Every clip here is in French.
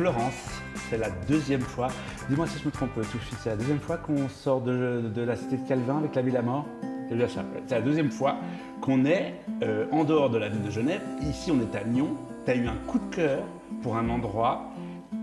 Florence. C'est la deuxième fois, dis-moi si je me trompe tout de suite, c'est la deuxième fois qu'on sort de la cité de Calvin avec la ville à mort. C'est bien ça. C'est la deuxième fois qu'on est en dehors de la ville de Genève. Ici, on est à Nyon. Tu as eu un coup de cœur pour un endroit.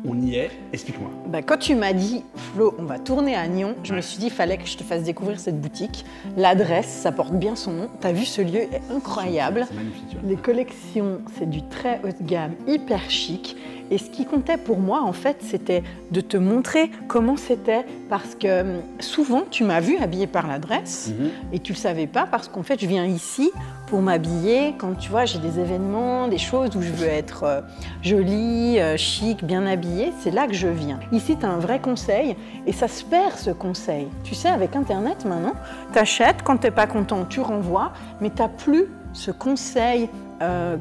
On y est. Explique-moi. Bah, quand tu m'as dit, Flo, on va tourner à Nyon, je me suis dit, il fallait que je te fasse découvrir cette boutique. L'adresse, ça porte bien son nom. Tu as vu, ce lieu est incroyable. C'est magnifique. Tu vois. Les collections, c'est du très haut de gamme, hyper chic. Et ce qui comptait pour moi, en fait, c'était de te montrer comment c'était. Parce que souvent, tu m'as vu habillée par l'adresse et tu ne le savais pas parce qu'en fait, je viens ici pour m'habiller quand, tu vois, j'ai des événements, des choses où je veux être jolie, chic, bien habillée. C'est là que je viens. Ici, tu as un vrai conseil et ça se perd, ce conseil. Tu sais, avec Internet, maintenant, tu achètes. Quand tu n'es pas content, tu renvoies. Mais tu n'as plus ce conseil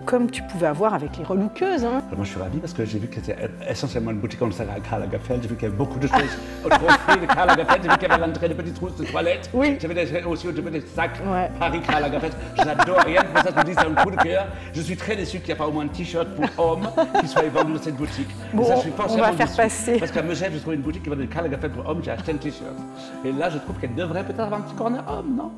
comme tu pouvais avoir avec les relookeuses. Hein. Moi, je suis ravi parce que j'ai vu que c'était essentiellement une boutique comme ça à Karl Lagerfeld. J'ai vu qu'il y avait beaucoup de choses au profil de Karl Lagerfeld. J'ai vu qu'il y avait l'entrée de petites trousses de toilettes. Oui. J'avais aussi des sacs Paris Karl Lagerfeld. J'adore rien que pour ça. Je me dis, c'est un coup de cœur. Je suis très déçu qu'il n'y ait pas au moins un t-shirt pour hommes qui soit vendu dans cette boutique. Bon, ça, je suis on va faire passer. Parce qu'à Megève, j'ai trouvé une boutique qui vendait des Karl Lagerfeld pour hommes. J'ai acheté un t-shirt. Et là, je trouve qu'elle devrait peut-être avoir un petit corner homme, non?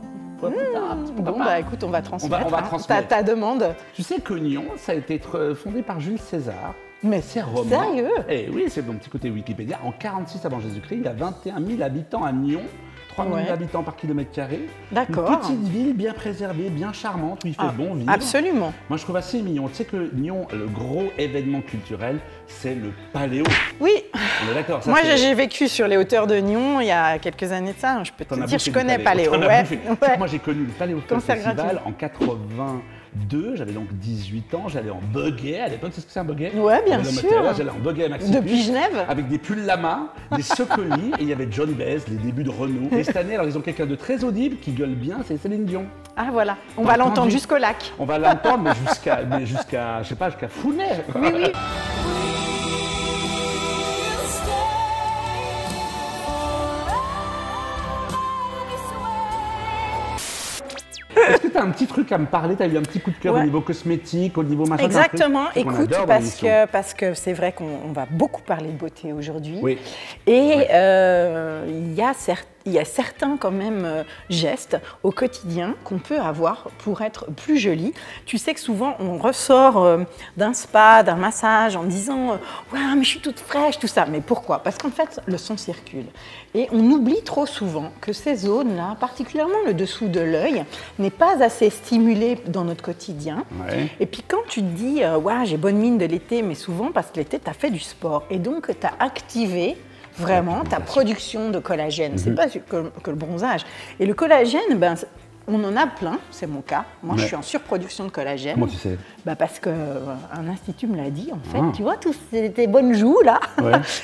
Bon, bah écoute, on va transmettre, on va transmettre. Ta demande. Tu sais que Nyon, ça a été fondé par Jules César. Mais c'est romain. Sérieux? Eh oui, c'est mon petit côté Wikipédia. En 46 avant Jésus-Christ, il y a 21 000 habitants à Nyon. 3 000 habitants par kilomètre carré. D'accord. Une petite ville bien préservée, bien charmante, où il fait bon vivre. Absolument. Moi, je trouve assez mignon. Tu sais que Nyon, le gros événement culturel, c'est le Paléo. Oui. On est d'accord. Moi, j'ai vécu sur les hauteurs de Nyon il y a quelques années de ça. Je peux te dire, je connais Paléo. Moi, j'ai connu le Paléo Festival en 82. J'avais donc 18 ans. J'allais en buggy. À l'époque, c'est ce que c'est un buggy? Ouais, bien sûr. J'allais en buggy à Maxi depuis Genève. Avec des pulls lama, des socolis. Et il y avait John Baez, les débuts de Renault. Et cette année, alors, ils ont quelqu'un de très audible qui gueule bien, c'est Céline Dion. Ah, voilà. On va l'entendre jusqu'au lac. On va l'entendre, mais jusqu'à, je sais pas, jusqu'à Founet. Oui, oui. Est-ce que tu as un petit truc à me parler? Tu as eu un petit coup de cœur au niveau cosmétique, au niveau machin? Exactement. Écoute, parce que c'est vrai qu'on va beaucoup parler de beauté aujourd'hui. Oui. Et il y a certains quand même gestes au quotidien qu'on peut avoir pour être plus jolie. Tu sais que souvent on ressort d'un spa, d'un massage en disant « Ouais, mais je suis toute fraîche », tout ça. Mais pourquoi? Parce qu'en fait, le sang circule. Et on oublie trop souvent que ces zones-là, particulièrement le dessous de l'œil, n'est pas assez stimulée dans notre quotidien. Ouais. Et puis quand tu te dis « Ouais, j'ai bonne mine de l'été », mais souvent parce que l'été, tu as fait du sport. Et donc, tu as activé vraiment ta production de collagène. C'est pas que le bronzage. Et le collagène, ben, on en a plein, c'est mon cas. Moi, je suis en surproduction de collagène. Comment tu sais? Ben, parce qu'un institut me l'a dit, en fait. Tu vois, tous tes bonnes joues, là,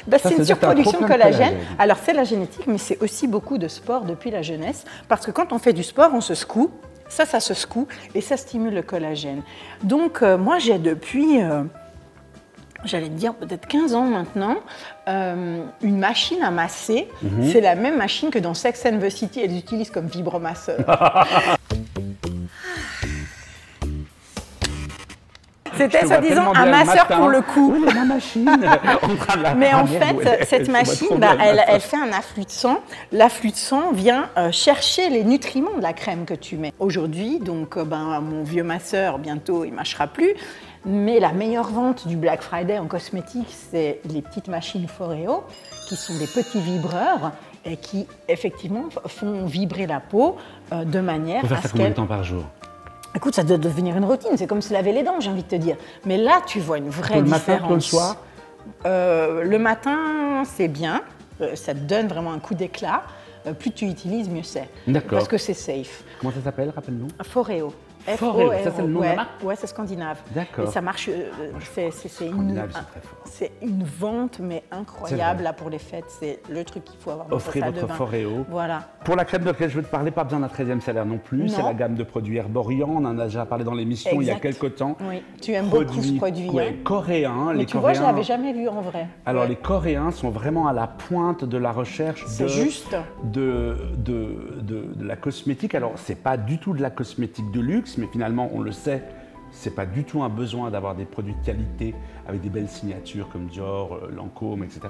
ben, c'est une surproduction de collagène. Alors, c'est la génétique, mais c'est aussi beaucoup de sport depuis la jeunesse. Parce que quand on fait du sport, on se secoue. Ça se secoue et ça stimule le collagène. Donc, moi, j'ai depuis... j'allais te dire peut-être 15 ans maintenant, une machine à masser. C'est la même machine que dans Sex and the City, elles utilisent comme vibromasseur. C'était soi-disant un masseur pour le cou. Oui, ma machine. Mais en fait, cette machine, elle fait un afflux de sang. L'afflux de sang vient chercher les nutriments de la crème que tu mets. Aujourd'hui, donc, mon vieux masseur, bientôt, il ne mâchera plus. Mais la meilleure vente du Black Friday en cosmétique, c'est les petites machines Foreo, qui sont des petits vibreurs et qui, effectivement, font vibrer la peau de manière à ce qu'elle... Faut faire ça combien de temps par jour? Écoute, ça doit devenir une routine, c'est comme se laver les dents, j'ai envie de te dire. Mais là, tu vois une vraie différence. Le matin, le soir? Le matin, c'est bien, ça te donne vraiment un coup d'éclat. Plus tu utilises, mieux c'est. D'accord. Parce que c'est safe. Comment ça s'appelle, rappelle-nous? Foreo. Foreo, ça c'est le nom de la marque? Ouais, c'est scandinave. D'accord. Et ça marche, c'est une vente mais incroyable là pour les fêtes. C'est le truc qu'il faut avoir dans sa salle de bain. Foreo. Voilà. Pour la crème de laquelle je veux te parler, pas besoin d'un 13e salaire non plus. C'est la gamme de produits Herborian. On en a déjà parlé dans l'émission il y a quelques temps. Oui, tu aimes beaucoup ce produit. Coréen. Mais tu vois, je ne l'avais jamais vu en vrai. Alors les Coréens sont vraiment à la pointe de la recherche de la cosmétique. Alors c'est pas du tout de la cosmétique de luxe, mais finalement on le sait, c'est pas du tout un besoin d'avoir des produits de qualité avec des belles signatures comme Dior, Lancôme, etc.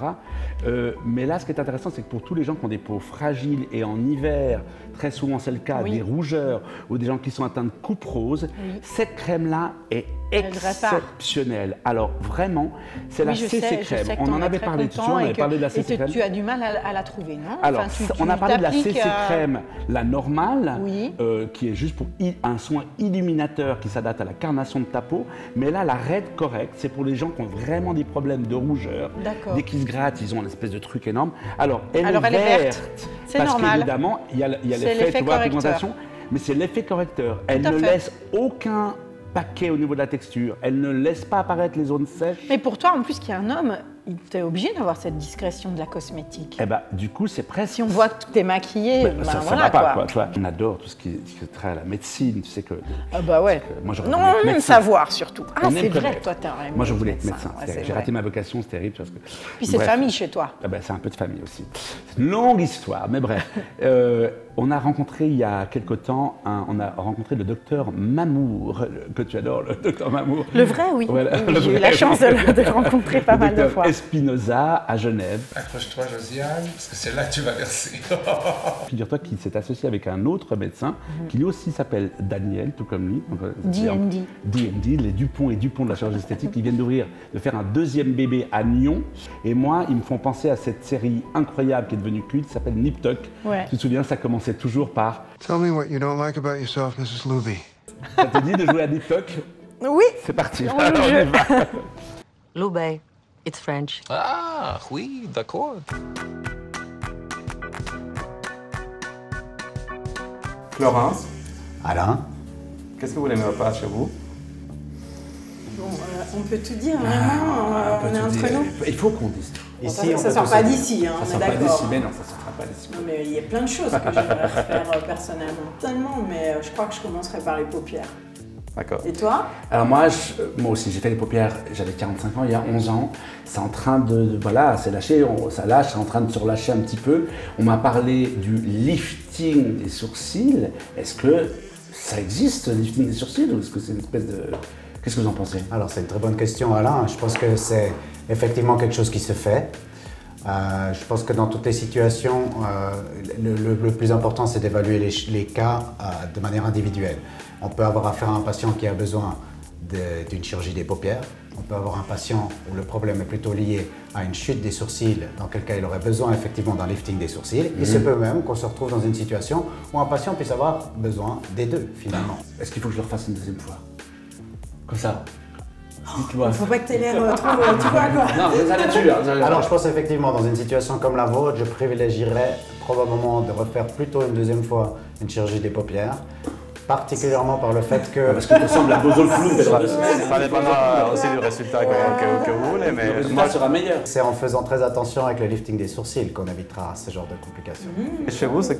Mais là, ce qui est intéressant, c'est que pour tous les gens qui ont des peaux fragiles et en hiver, très souvent c'est le cas, des rougeurs ou des gens qui sont atteints de coupe rose, cette crème-là est exceptionnelle. Alors vraiment, c'est la CC Crème. On en avait parlé tout de suite, on avait parlé de la CC Crème. Tu as du mal à la trouver, non? Alors, on a parlé de la CC Crème, la normale, qui est juste pour un soin illuminateur qui s'adapte à la carnation de ta peau. Mais là, la Red Correct, c'est pour les gens qui ont vraiment des problèmes de rougeur. Dès qu'ils se grattent, ils ont une espèce de truc énorme. Alors, elle est verte. C'est normal. Parce qu'évidemment, il y a l'effet, tu vois, pigmentation. Mais c'est l'effet correcteur. Elle ne laisse aucun paquet au niveau de la texture. Elle ne laisse pas apparaître les zones sèches. Mais pour toi, en plus, qui est un homme, tu es obligé d'avoir cette discrétion de la cosmétique. Eh ben, du coup, c'est presque... Si on voit que tu es maquillée, ça va pas, quoi. Toi, on adore tout ce qui est trait à la médecine, tu sais que... Ah bah ouais. Moi, non, même savoir surtout. Ah, c'est vrai, toi, t'es un Moi, je voulais être médecin. J'ai raté ma vocation, c'est terrible. Parce que... Puis c'est famille chez toi. Ah ben, c'est un peu de famille aussi. C'est une longue histoire, mais bref. On a rencontré il y a quelque temps, on a rencontré le docteur Mamour, que tu adores, le docteur Mamour. Le vrai, oui. Voilà, oui, j'ai eu la chance de le rencontrer pas mal de fois. Espinoza à Genève. Accroche-toi, Josiane, parce que c'est là que tu vas verser. Figure-toi qu'il s'est associé avec un autre médecin qui lui aussi s'appelle Daniel, tout comme lui. DMD. DMD, les Dupont et Dupont de la chirurgie esthétique. Ils viennent de faire un deuxième bébé à Nyon. Et moi, ils me font penser à cette série incroyable qui est devenue culte, qui s'appelle Nip Tuck. Tu te souviens, ça commençait toujours par Tell me what you don't like about yourself, Mrs. Luby. Ça te dit de jouer à Nip Tuck? Oui. C'est parti. On y va. Loubet, it's French. Ah, oui, d'accord. Florence, Alain, qu'est-ce que vous n'aimez pas chez vous? Bon, on peut tout dire, vraiment, on est entre nous. Il faut qu'on dise tout. Ici, ça ne sort pas d'ici, hein, on est d'accord. Ça sort pas d'ici, mais non, ça ne sortira pas d'ici. Non, mais il y a plein de choses que j'aimerais faire personnellement, tellement, mais je crois que je commencerai par les paupières. D'accord. Et toi? Alors moi aussi, j'ai fait les paupières, j'avais 45 ans, il y a 11 ans. C'est en train voilà, c'est lâché, ça lâche, c'est en train de se relâcher un petit peu. On m'a parlé du lifting des sourcils. Est-ce que ça existe, le lifting des sourcils, ou est-ce que c'est une espèce de... Qu'est-ce que vous en pensez? Alors c'est une très bonne question, Alain. Je pense que c'est effectivement quelque chose qui se fait. Je pense que dans toutes les situations, le plus important, c'est d'évaluer les cas de manière individuelle. On peut avoir affaire à un patient qui a besoin d'une chirurgie des paupières. On peut avoir un patient où le problème est plutôt lié à une chute des sourcils, dans quel cas il aurait besoin effectivement d'un lifting des sourcils. Il se peut même qu'on se retrouve dans une situation où un patient puisse avoir besoin des deux, finalement. Est-ce qu'il faut que je le refasse une deuxième fois? Comme ça? Il ne faut pas que tu aies l'air trop... Tu vois quoi? Non, c'est la nature. Alors je pense effectivement, dans une situation comme la vôtre, je privilégierais probablement de refaire plutôt une deuxième fois une chirurgie des paupières. Particulièrement par le fait que... Parce qu'il te semble la dose au flou de 2 semaines. Ça dépendra aussi du résultat que vous voulez, mais... Le résultat sera meilleur. C'est en faisant très attention avec le lifting des sourcils qu'on évitera ce genre de complications. Et chez vous, c'est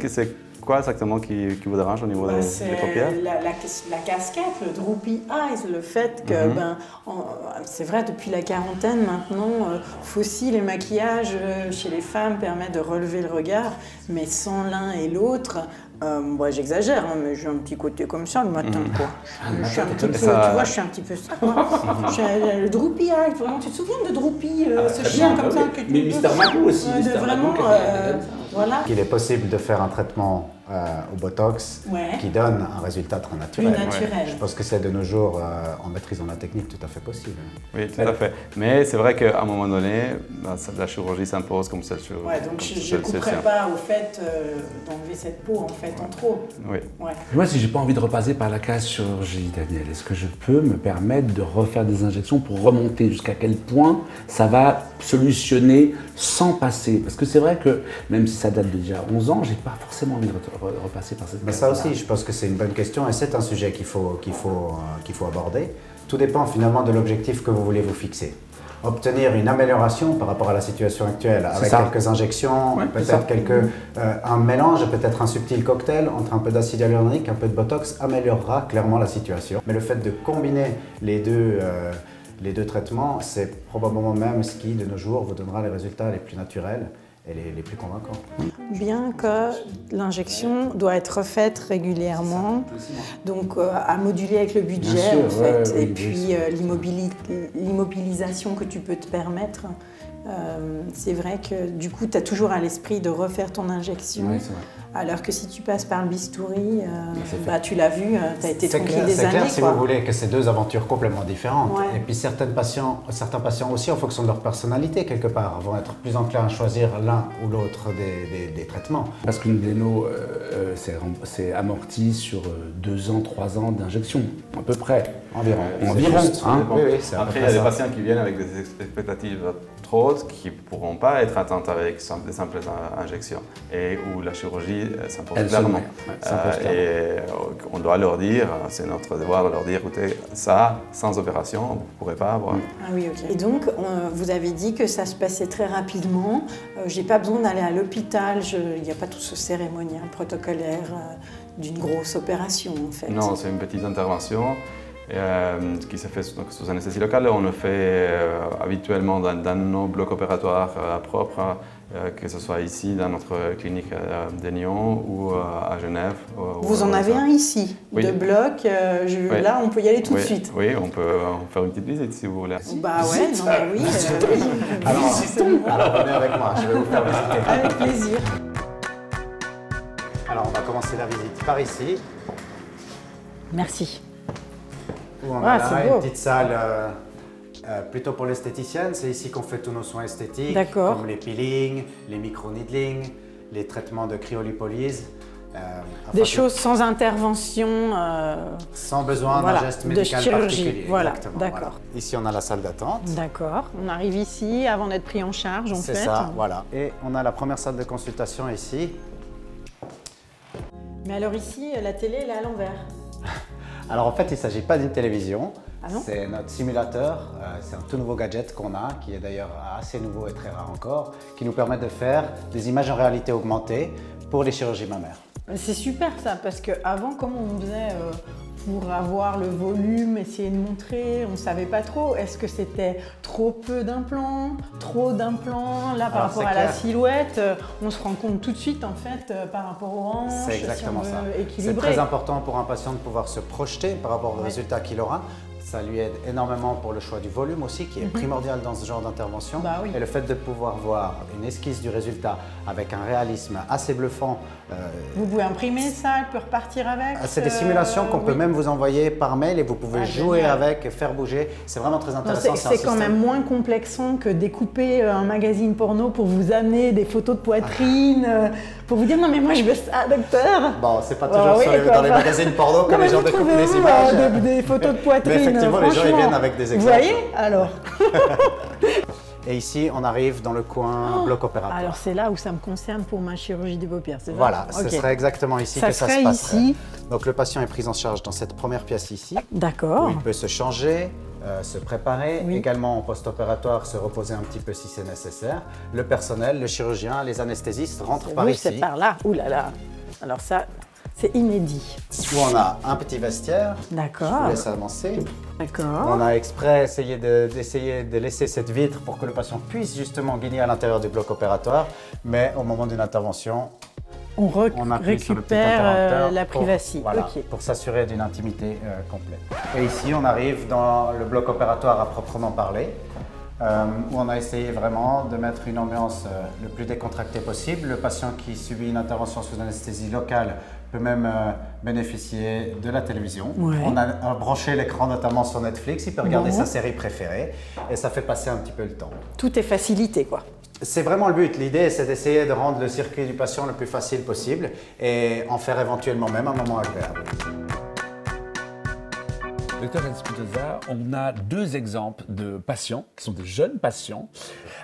quoi exactement qui vous dérange au niveau des paupières? La casquette, le droopy eyes, le fait que, c'est vrai, depuis la quarantaine maintenant, fossiles et maquillage chez les femmes permettent de relever le regard, mais sans l'un et l'autre, moi j'exagère, hein, mais j'ai un petit côté comme ça le matin, quoi. Je suis un petit peu, tu vois, je suis un petit peu ça, quoi. Le droopy eyes, vraiment, tu te souviens de droopy, ce chien comme ça que tu... Mais Mister Magoo aussi. Vraiment, voilà. Il est possible de faire un traitement au Botox qui donne un résultat très naturel. Je pense que c'est de nos jours, en maîtrisant la technique, tout à fait possible. Oui, tout à fait. Mais c'est vrai qu'à un moment donné, la chirurgie s'impose comme celle chirurgie. Ouais, donc je ne couperai pas au fait d'enlever cette peau en fait en trop. Oui. Ouais. Moi, si j'ai pas envie de repasser par la case chirurgie, Daniel, est-ce que je peux me permettre de refaire des injections pour remonter jusqu'à quel point ça va solutionner sans passer? Parce que c'est vrai que, même si ça date de déjà 11 ans, j'ai pas forcément envie de repasser par cette case. Mais ça aussi, je pense que c'est une bonne question et c'est un sujet qu'il faut aborder. Tout dépend finalement de l'objectif que vous voulez vous fixer. Obtenir une amélioration par rapport à la situation actuelle, avec quelques injections, peut-être un mélange, peut-être un subtil cocktail entre un peu d'acide hyaluronique, un peu de Botox, améliorera clairement la situation. Mais le fait de combiner les deux traitements, c'est probablement même ce qui, de nos jours, vous donnera les résultats les plus naturels et les plus convaincants. Bien que l'injection doit être refaite régulièrement, donc à moduler avec le budget sûr, en fait, ouais, et oui, puis l'immobilisation que tu peux te permettre. C'est vrai que du coup, tu as toujours à l'esprit de refaire ton injection, Oui, c'est vrai. alors que si tu passes par le bistouri, tu l'as vu, tu as été C'est tranquille clair, des c'est années. clair si quoi. vous voulez que c'est deux aventures complètement différentes. Ouais. Et puis certains patients aussi, en fonction de leur personnalité, quelque part, vont être plus enclins à choisir l'un ou l'autre des traitements. Parce qu'une gléno, c'est amorti sur 2 ans, 3 ans d'injection, à peu près. Environ. Environ, C'est juste. hein. Oui, c'est à peu Après, il y près a des ça. patients qui viennent avec des expectatives trop hautes qui ne pourront pas être atteintes avec des simples injections et où la chirurgie s'impose Elle clairement. s'impose clairement. Et on doit leur dire, c'est notre devoir de leur dire, écoutez, ça, sans opération, vous ne pourrez pas avoir. Ah oui, ok. Et donc, vous avez dit que ça se passait très rapidement. J'ai pas besoin d'aller à l'hôpital. Il n'y a pas tout ce cérémonial protocolaire d'une grosse opération, en fait. Non, c'est une petite intervention qui se fait sous anesthésie locale. On le fait habituellement dans nos blocs opératoires propres, que ce soit ici, dans notre clinique de Nyon ou à Genève. Vous en avez un ici, Oui. de bloc. Oui. Là, on peut y aller tout de Oui, suite. oui, on peut faire une petite visite si vous voulez. Bah ouais, non mais oui. Alors venez avec moi, je vais vous faire visiter. Avec plaisir. Alors on va commencer la visite par ici, Merci. où on Ah, a là c'est une beau. petite salle plutôt pour l'esthéticienne. C'est ici qu'on fait tous nos soins esthétiques, D'accord. comme les peelings, les micro-needling, les traitements de cryolipolyse. Des afin choses sans intervention. sans besoin voilà, d'un geste de médical chirurgie. particulier. Voilà, Exactement, d'accord. voilà. Ici, on a la salle d'attente. D'accord. On arrive ici avant d'être pris en charge, en fait. C'est ça, voilà. Et on a la première salle de consultation ici. Mais alors ici, la télé, elle est à l'envers. Alors en fait, il ne s'agit pas d'une télévision. Ah non? C'est notre simulateur. C'est un tout nouveau gadget qu'on a, qui est d'ailleurs assez nouveau et très rare encore, qui nous permet de faire des images en réalité augmentée pour les chirurgies mammaires. C'est super ça, parce qu'avant, comment on faisait pour avoir le volume, essayer de montrer, on ne savait pas trop. Est-ce que c'était trop peu d'implants, trop d'implants? Là, par Alors, rapport c'est à la clair. silhouette, on se rend compte tout de suite, en fait, par rapport aux hanches, C'est exactement si on ça. veut C'est équilibrer. très important pour un patient de pouvoir se projeter par rapport au Ouais. résultat qu'il aura. Ça lui aide énormément pour le choix du volume aussi, qui est primordial dans ce genre d'intervention. Bah oui. Et le fait de pouvoir voir une esquisse du résultat avec un réalisme assez bluffant. Vous pouvez imprimer ça, elle peut repartir avec. C'est des simulations qu'on peut oui. même vous envoyer par mail et vous pouvez Ah, jouer génial. avec, faire bouger. C'est vraiment très Non, intéressant. c'est un c'est quand système- même moins complexant que découper un magazine porno pour vous amener des photos de poitrine, pour vous dire non mais moi je veux ça, docteur. Bon, c'est pas Ah toujours oui, sur les- quoi, dans les enfin. magazines porno que Non, mais les gens vous découpent trouvez les où, images. des photos de poitrine. Mais effectivement, les gens, ils franchement. viennent avec des Vous exemples. voyez alors. Et ici, on arrive dans le coin bloc opératoire. Alors c'est là où ça me concerne pour ma chirurgie des paupières, c'est ça? Voilà, Ok. ce serait exactement ici Ça que ça se serait passerait. ici. Donc le patient est pris en charge dans cette première pièce ici, où D'accord. il peut se changer, se préparer, Oui. également en post-opératoire se reposer un petit peu si c'est nécessaire. Le personnel, le chirurgien, les anesthésistes rentrent par Vous, ici, c'est par là. Ouh là là. Alors ça, c'est inédit. où on a un petit vestiaire. Je vous D'accord. laisse avancer. D'accord. On a exprès essayé de laisser cette vitre pour que le patient puisse justement guigner à l'intérieur du bloc opératoire, mais au moment d'une intervention, On, on appuie sur le petit récupère interrupteur la pour- privacy. voilà, Ok. pour s'assurer d'une intimité complète. Et ici, on arrive dans le bloc opératoire à proprement parler, où on a essayé vraiment de mettre une ambiance le plus décontractée possible. Le patient qui subit une intervention sous anesthésie locale peut même bénéficier de la télévision. Ouais. On a branché l'écran notamment sur Netflix, il peut regarder Bon. sa série préférée et ça fait passer un petit peu le temps. Tout est facilité, quoi. C'est vraiment le but. L'idée, c'est d'essayer de rendre le circuit du patient le plus facile possible et en faire éventuellement même un moment agréable. Docteur Espinosa, on a 2 exemples de patients qui sont de jeunes patients.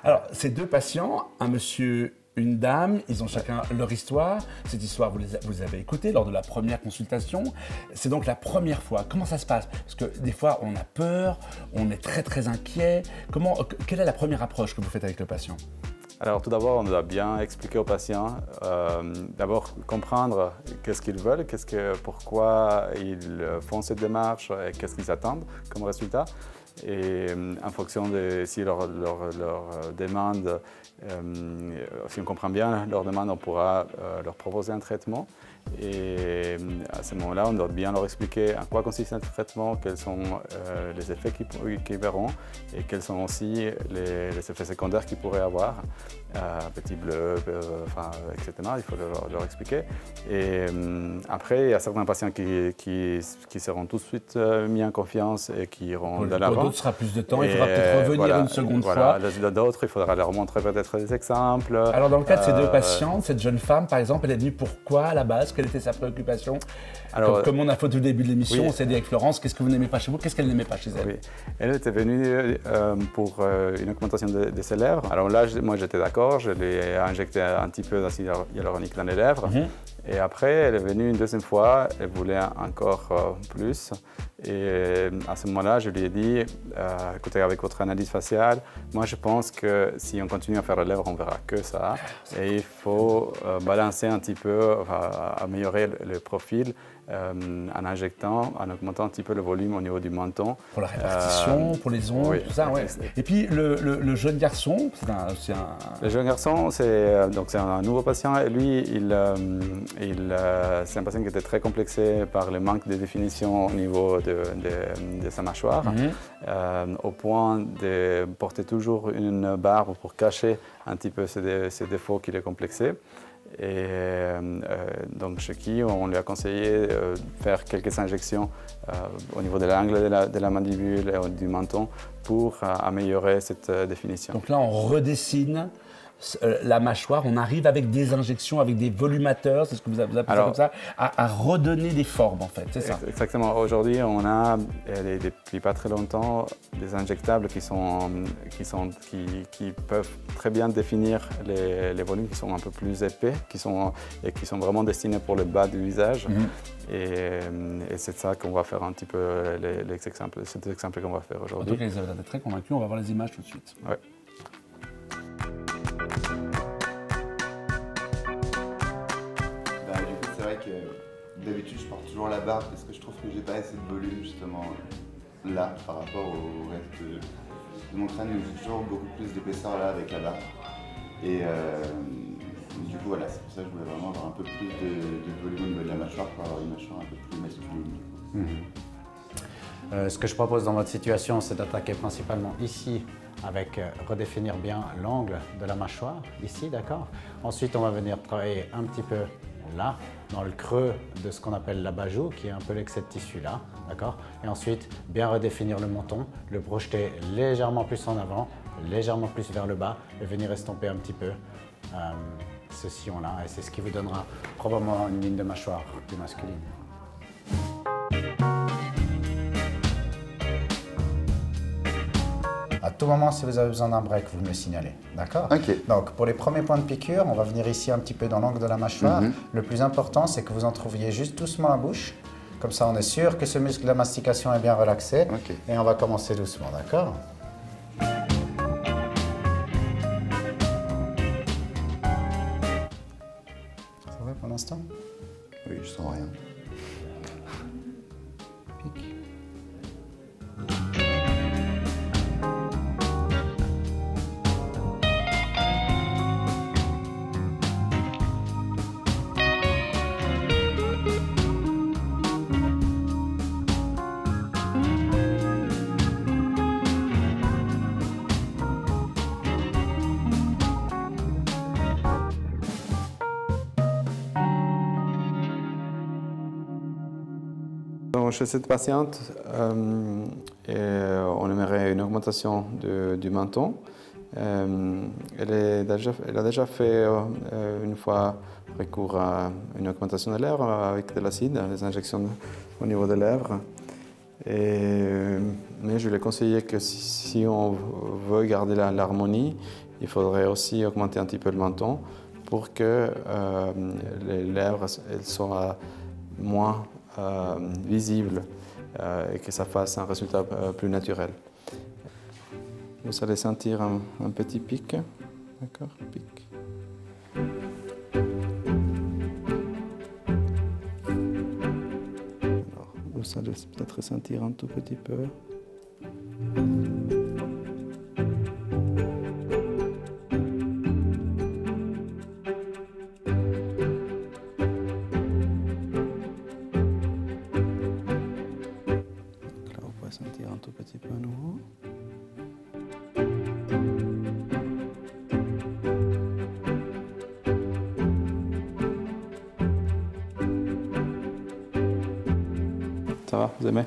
Alors, ces 2 patients, un monsieur, une dame, ils ont chacun leur histoire. Cette histoire, vous avez écoutée lors de la première consultation. C'est donc la première fois. Comment ça se passe? Parce que des fois, on a peur, on est très très inquiet. Quelle est la première approche que vous faites avec le patient? Alors tout d'abord, on doit bien expliquer aux patients, d'abord comprendre qu'est-ce qu'ils veulent, pourquoi ils font cette démarche et qu'est-ce qu'ils attendent comme résultat. Et en fonction de si leur demande, si on comprend bien leur demande, on pourra leur proposer un traitement. Et à ce moment-là, on doit bien leur expliquer en quoi consiste un traitement, quels sont les effets qu'ils verront et quels sont aussi les effets secondaires qu'ils pourraient avoir, petit bleu, etc. Il faut leur expliquer. Et après, il y a certains patients qui seront tout de suite mis en confiance et qui iront de l'avant. Pour d'autres, ce sera plus de temps, il faudra peut-être revenir une seconde fois. D'autres, il faudra leur montrer peut-être des exemples. Alors dans le cas de ces deux patientes, cette jeune femme, par exemple, elle est venue pourquoi à la base? Quelle était sa préoccupation? Comme on a fait au début de l'émission, on s'est dit avec Florence, qu'est-ce que vous n'aimez pas chez vous? Qu'est-ce qu'elle n'aimait pas chez elle? Elle était venue pour une augmentation de ses lèvres. Alors là, moi j'étais d'accord, je lui ai injecté un petit peu d'acide hyaluronique dans les lèvres. Et après, elle est venue une deuxième fois, elle voulait encore plus. Et à ce moment-là, je lui ai dit, écoutez, avec votre analyse faciale, moi je pense que si on continue à faire les lèvres, on verra que ça. Et il faut balancer un petit peu, améliorer le profil en injectant, en augmentant un petit peu le volume au niveau du menton. Pour la répartition, pour les ongles, tout ça, ouais. Et puis le jeune garçon, c'est un... Le jeune garçon, c'est un nouveau patient et lui, c'est un patient qui était très complexé par le manque de définition au niveau de sa mâchoire, au point de porter toujours une barbe pour cacher un petit peu ses défauts qu'il est complexé. Et donc chez qui on lui a conseillé de faire quelques injections au niveau de l'angle de la mandibule et du menton pour améliorer cette définition. Donc là on redessine la mâchoire, on arrive avec des injections, avec des volumateurs, c'est ce que vous appelez ça comme ça, à redonner des formes en fait, c'est ça? Exactement. Aujourd'hui, on a, depuis pas très longtemps, des injectables qui peuvent très bien définir les volumes qui sont un peu plus épais, qui sont vraiment destinés pour le bas du visage. Et c'est ça qu'on va faire un petit peu, cet exemple qu'on va faire aujourd'hui. En tout cas, vous êtes très convaincus, on va voir les images tout de suite. Ouais. C'est vrai que d'habitude je porte toujours la barbe parce que je trouve que j'ai pas assez de volume justement là par rapport au reste de mon crâne, donc j'ai toujours beaucoup plus d'épaisseur là avec la barbe. Et du coup voilà, c'est pour ça que je voulais vraiment avoir un peu plus de volume au niveau de la mâchoire pour avoir une mâchoire un peu plus masculine. Ce que je propose dans votre situation, c'est d'attaquer principalement ici avec redéfinir bien l'angle de la mâchoire, ici, d'accord? Ensuite, on va venir travailler un petit peu là, dans le creux de ce qu'on appelle l'abat-joue, qui est un peu l'excès de tissu là, d'accord? Et ensuite, bien redéfinir le menton, le projeter légèrement plus en avant, légèrement plus vers le bas, et venir estomper un petit peu ce sillon-là. Et c'est ce qui vous donnera probablement une ligne de mâchoire plus masculine. À tout moment, si vous avez besoin d'un break, vous me le signalez, d'accord? Ok. Donc, pour les premiers points de piqûre, on va venir ici un petit peu dans l'angle de la mâchoire. Le plus important, c'est que vous en trouviez juste doucement la bouche. Comme ça, on est sûr que ce muscle de la mastication est bien relaxé. Et on va commencer doucement, d'accord? Ça va pour l'instant? Oui, je sens rien. Pique. Chez cette patiente, on aimerait une augmentation du menton. Elle a déjà fait une fois recours à une augmentation de lèvres avec de l'acide, des injections au niveau des lèvres. Mais je lui ai conseillé que si on veut garder l'harmonie, il faudrait aussi augmenter un petit peu le menton pour que les lèvres soient moins visible et que ça fasse un résultat plus naturel. Vous allez sentir un petit pic, d'accord, pic. Alors, vous allez peut-être sentir un tout petit peu. Sentir un tout petit peu à nouveau. Ça va, vous aimez?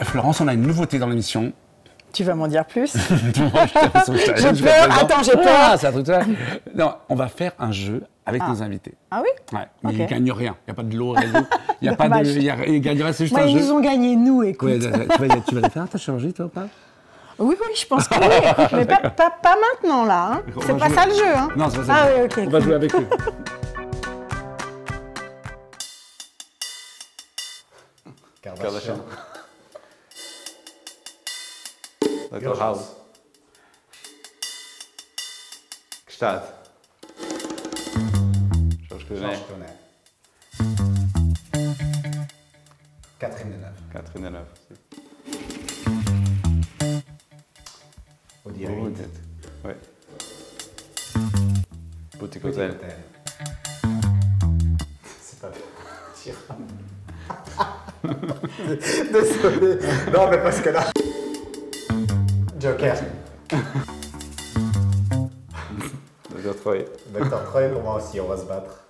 Florence, on a une nouveauté dans l'émission. Tu vas m'en dire plus? J'ai peur. Attends, j'ai peur. Ah, c'est un truc ça. Non, on va faire un jeu avec nos invités. Ah oui? Ouais, mais Ok. ils ne gagnent rien. Il n'y a pas de lot, rien. Il n'y a pas de. Ils gagnent rien, c'est juste Moi, un ils jeu. nous ont gagné, nous, écoute. Ouais, tu vas les faire ta chirurgie, toi, ou pas? Oui, je pense que oui, écoute, mais pas maintenant, là. Hein. On C'est va pas jouer. ça le jeu. Hein. Non, c'est pas ça. Ah le jeu. oui, ok. On va jouer avec eux. Kardashian. Dr. House. Gestalt. Georges Clooney. Catherine Deneuve. Catherine Deneuve. Audi Oh, R8. peut-être. Ouais. Boutique Hotel. C'est pas Désolé. Non, mais parce que là. Joker. Dr. Troy. Dr. Troy, pour moi aussi, on va se battre.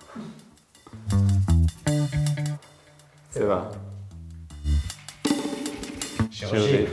C'est va. Chirurgie.